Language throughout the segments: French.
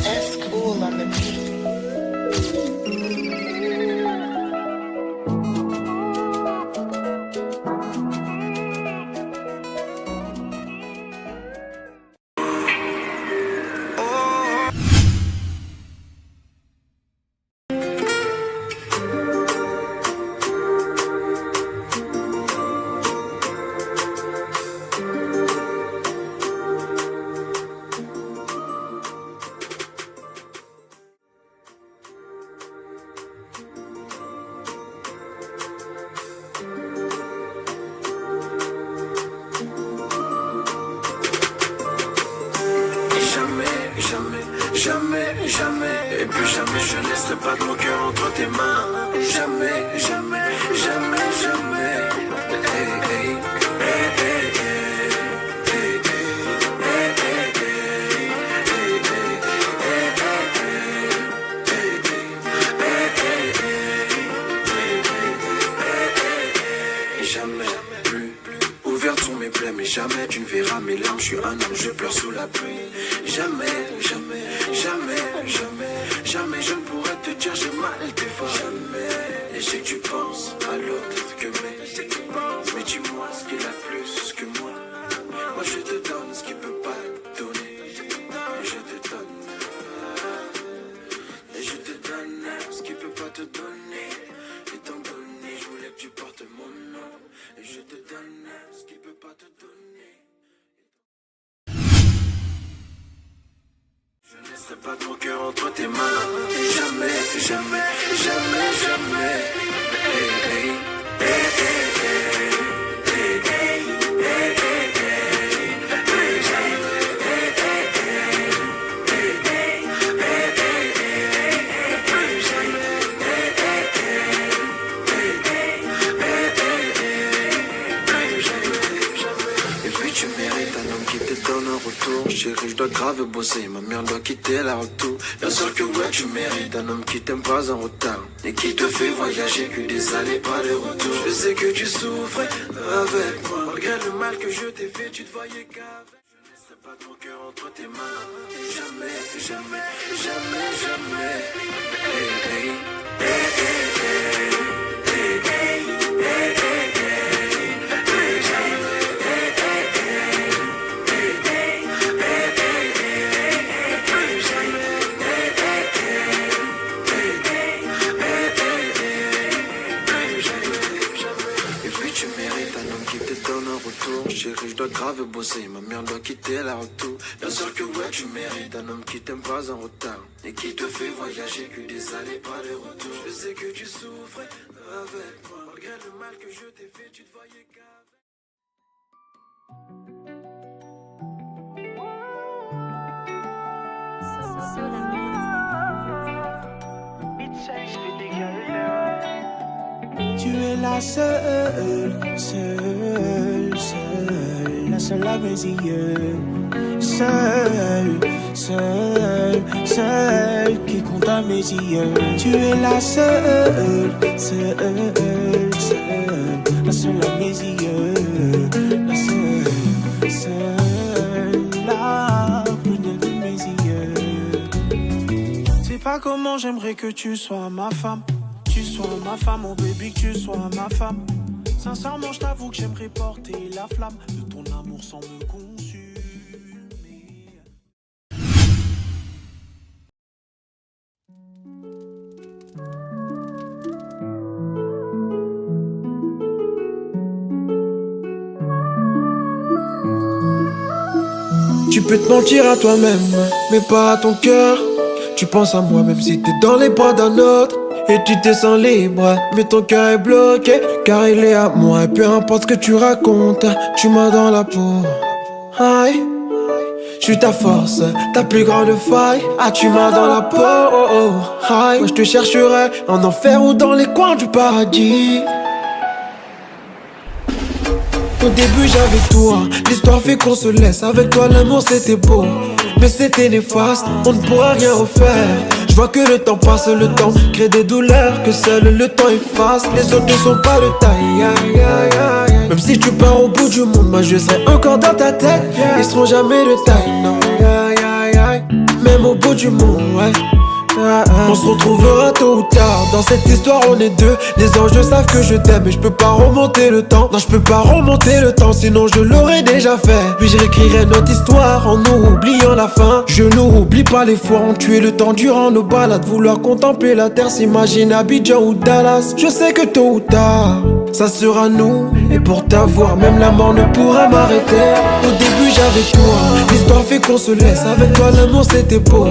That's cool on the beat. Jamais, et plus jamais je laisserai pas de mon cœur entre tes mains. Jamais, hey, hey, hey, hey, jamais plus ouvertes sont mes plaies, mais jamais tu ne verras mes larmes. Je suis un homme, je pleure sous la pluie. Jamais je ne pourrais te dire j'ai mal des fois. Jamais. Et je sais que tu penses à l'autre que mais dis-moi ce qu'il a de plus que moi. Moi je te donne ce qu'il peut pas te donner. Et je te donne ce qu'il peut pas te donner. Étant donné, je voulais que tu portes mon nom. Et je te donne ce qu'il peut pas te donner. Je ne laisserai pas de mon cœur entre tes mains. Jamais. Hey, hey, hey, hey, hey, hey, hey, chérie, je dois grave bosser, ma mère doit quitter la retour. Bien sûr que ouais, tu mérites un homme qui t'aime pas en retard et qui te fait voyager que des allées, pas de retour. Je sais que tu souffrais avec moi, malgré le mal que je t'ai fait, tu te voyais qu'avec. Je ne laisserai pas ton cœur entre tes mains. Jamais. Hey, hey, hey, hey, hey, hey, hey, hey, chérie, je dois grave bosser, ma mère doit quitter la retour. Bien sûr que ouais, tu mérites un homme qui t'aime pas en retard et qui te fait voyager que des allées, pas de retour. Je sais que tu souffrais avec moi, malgré le mal que je t'ai fait, tu te voyais qu'avec. Tu es la seule, la seule à mes yeux. Seule qui compte à mes yeux. Tu es la seule, la seule à mes yeux. La seule, la prunelle de mes yeux. C'est pas comment j'aimerais que tu sois ma femme. Tu sois ma femme, oh baby, que tu sois ma femme. Sincèrement, je t'avoue que j'aimerais porter la flamme de ton amour sans me consumer. Tu peux te mentir à toi-même, mais pas à ton cœur. Tu penses à moi même si t'es dans les bras d'un autre. Et tu te sens libre, mais ton cœur est bloqué, car il est à moi. Et peu importe ce que tu racontes, tu m'as dans la peau. Aïe, je suis ta force, ta plus grande faille. Ah, tu m'as dans la peau. Aïe, moi je te chercherai en enfer ou dans les coins du paradis. Au début j'avais tout, hein. L'histoire fait qu'on se laisse. Avec toi l'amour c'était beau, mais c'était néfaste, on ne pourra rien refaire. Je vois que le temps passe, le temps crée des douleurs que seul le temps efface. Les autres ne sont pas de taille, aïe, aïe, aïe, aïe. Même si tu pars au bout du monde, moi je serai encore dans ta tête. Ils seront jamais de taille, non. Même au bout du monde, ouais. On se retrouvera tôt ou tard. Dans cette histoire on est deux. Les anges savent que je t'aime et je peux pas remonter le temps. Non, je peux pas remonter le temps, sinon je l'aurais déjà fait. Puis je réécrirai notre histoire en nous oubliant la fin. Je n'oublie pas les fois où on tué le temps durant nos balades. Vouloir contempler la terre, s'imaginer Abidjan ou Dallas. Je sais que tôt ou tard ça sera nous. Et pour t'avoir, même la mort ne pourra m'arrêter. Au début j'avais toi, l'histoire fait qu'on se laisse. Avec toi l'amour c'était beau,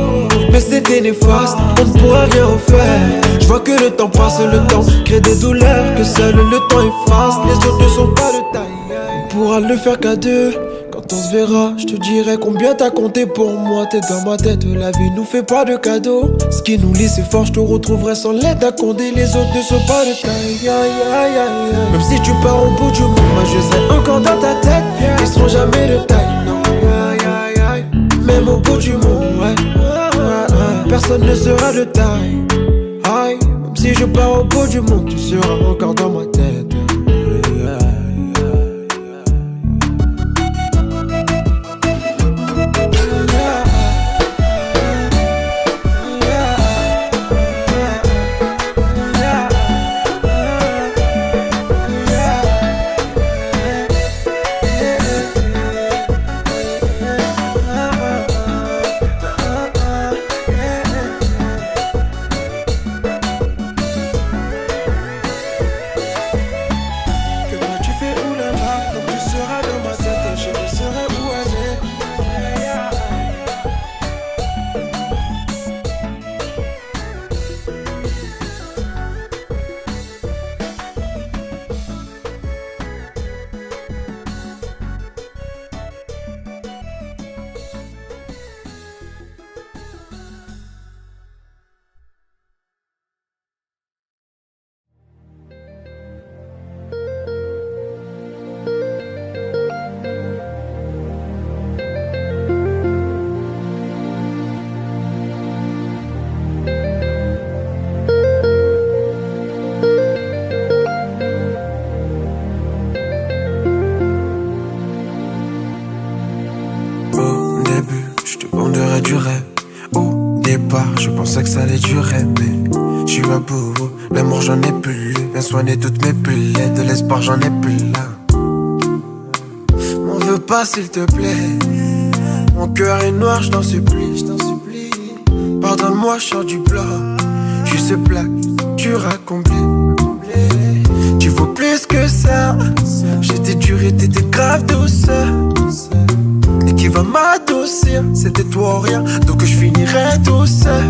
mais c'était néfaste. On ne pourra rien refaire. Je vois que le temps passe, le temps crée des douleurs que seul le temps efface. Les autres ne sont pas de taille. On pourra le faire qu'à deux. Quand on se verra, je te dirai combien t'as compté pour moi. T'es dans ma tête, la vie nous fait pas de cadeaux. Ce qui nous lie c'est fort, je te retrouverai sans l'aide à Condé. Les autres ne sont pas de taille. Même si tu pars au bout du monde, moi je serai encore dans ta tête. Ils seront jamais de taille, non. Même au bout du monde, ouais. Personne ne sera de taille. Aïe, même si je pars au bout du monde, tu seras encore dans ma tête. Du rêve. Au départ, je pensais que ça allait durer, mais je suis à bout. L'amour, j'en ai plus. Viens soigner toutes mes plaies. De l'espoir, j'en ai plus là. M'en veux pas, s'il te plaît. Mon cœur est noir, je t'en supplie. Pardonne-moi, je sors du bloc. Je suis ce plaque, dur à combler. Tu vaux plus que ça. J'étais dur et t'étais grave douceur. Et qui va m'adoucir, c'était toi ou rien, donc je finirai tout seul.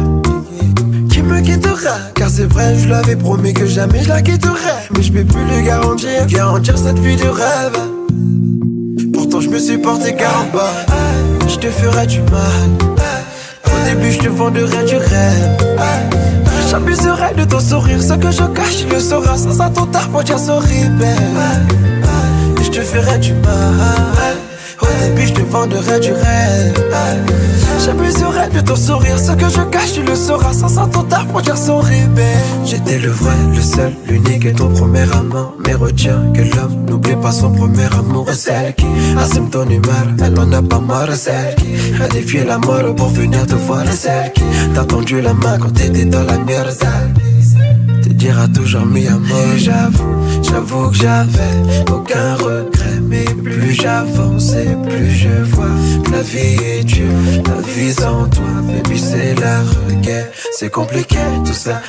Qui me quittera, car c'est vrai, je l'avais promis que jamais je la quitterai. Mais je peux plus le garantir cette vie de rêve. Pourtant je me suis porté garant. Je te ferai du mal. Au début je te vendrai du rêve. J'abuserai de ton sourire, ce que je cache tu le sauras. Sans un ton tard pour dire sorry, belle. Je te ferai du mal. Au début je te vendrai du rêve. J'abuserai de ton sourire, ce que je cache tu le sauras. Sans un ton tard pour dire sorry, belle. J'étais le vrai, le seul, l'unique et ton premier amant. Mais retiens que l'homme n'oublie pas son premier amour. Celle qui assume ton humeur, elle n'en a pas marre. Celle qui a défié la mort pour venir te voir. Celle qui t'a tendu la main quand t'étais dans la merde. Te dira toujours mis à mort. J'avoue que j'avais aucun regret. Mais plus j'avance et plus je vois que la vie est dure, la vie sans toi. Baby c'est la requête, c'est compliqué tout ça.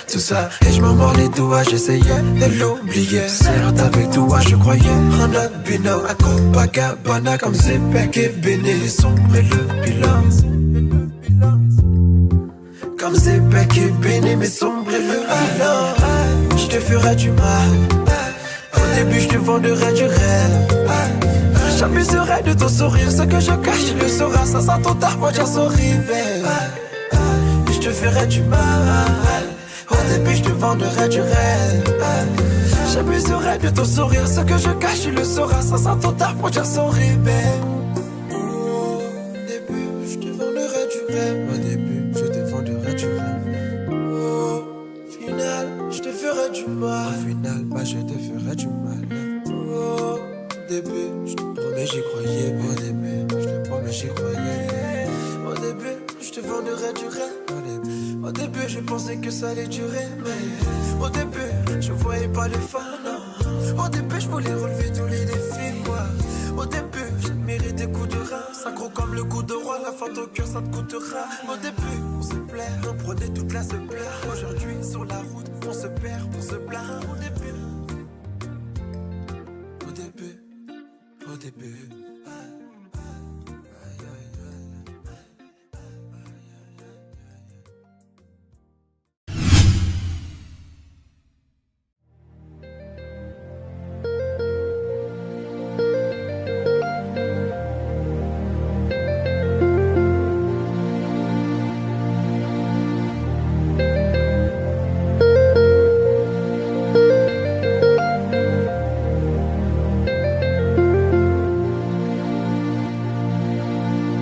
Et je m'en mords les doigts, j'essayais de l'oublier. Certes avec toi je croyais en notre binôme. À Copacabana comme Zepek et Béné. Les sombres et le bilan. Comme Zepek et Béné, mes sombres et le bilan. Je te ferai du mal. Au début je te vendrai du rêve. J'abuserai de ton sourire, ce que je cache tu le sauras. Sans ton tard pour dire sorry, belle. Je te ferai du mal. Au début je te vendrai du rêve. J'abuserai de ton sourire, ce que je cache tu le sauras. Sans ton tard pour dire sorry, belle. Au début je te vendrai du rêve. Au début je te vendrai du rêve. Au final je te ferai du mal. Au final bah je te ferai du mal. j'y croyais. Au début, je te vendrais du rêve. Au début, je pensais que ça allait durer. Mais au début, je voyais pas les fins, non. Au début, je voulais relever tous les défis, moi. Au début, j'admirais des coups de rein. Sacro comme le coup de roi, la fin au cœur, ça te coûtera. Au début, on se plaît, on prenait toute la se plaire. Aujourd'hui, sur la route, on se perd, on se plaint. Au début, au début, au début.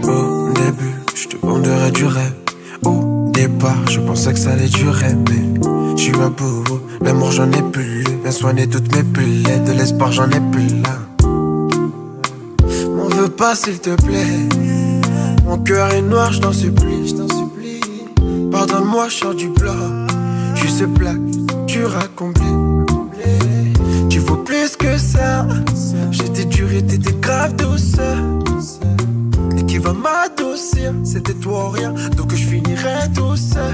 Au début, je te vendrais du rêve. Au départ, je pensais que ça allait durer, mais je suis à bout. L'amour, j'en ai plus. Viens soigner toutes mes plaies. De l'espoir, j'en ai plus là. M'en veux pas, s'il te plaît. Mon cœur est noir, je t'en supplie, je t'en supplie. Pardonne-moi, je sors du bloc. Je suis ce plaque, tu racontes. Tu vaux plus que ça. J'étais dur et t'étais grave douce. Et qui va m'adoucir, c'était toi ou rien. Donc je finirai tout seul.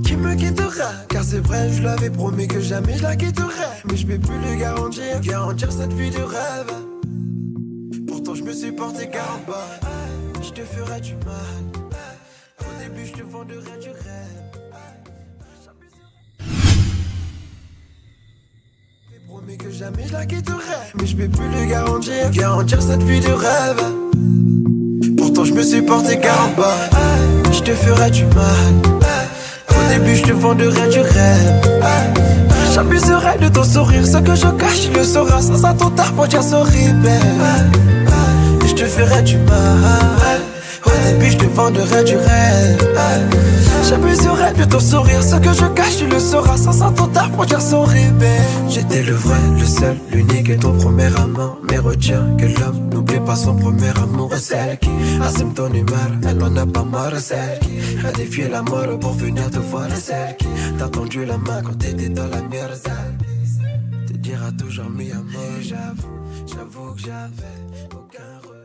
Qui me quittera, car c'est vrai, je l'avais promis que jamais je la quitterai. Mais je peux plus le garantir cette vie de rêve. Pourtant je me suis porté garde. Je te ferai du mal. Au début je te vendrai du rêve. J'ai promis que jamais je la quitterai. Mais je peux plus le garantir cette vie de rêve. Pourtant je me suis porté garde. Je te ferai du mal. Au début je te vendrai du rêve. J'abuserai de ton sourire. Ce que je cache tu le sauras. Sans ça ton tard pour dire sorry belle. Je te ferai du mal. Au début je te vendrai du rêve. J'abuserai de ton sourire. Ce que je cache tu le sauras. Sans ça ton tard pour dire sorry belle. J'étais le vrai, le seul, l'unique et ton premier amant. Mais retiens que l'homme n'oublie pas son premier amour. Celle qui assume ton humeur, elle n'en a pas marre. Celle qui a défié la mort pour venir te voir. Celle qui t'a tendu la main quand t'étais dans la merde. Te dira toujours mi amour. J'avoue que j'avais aucun regret.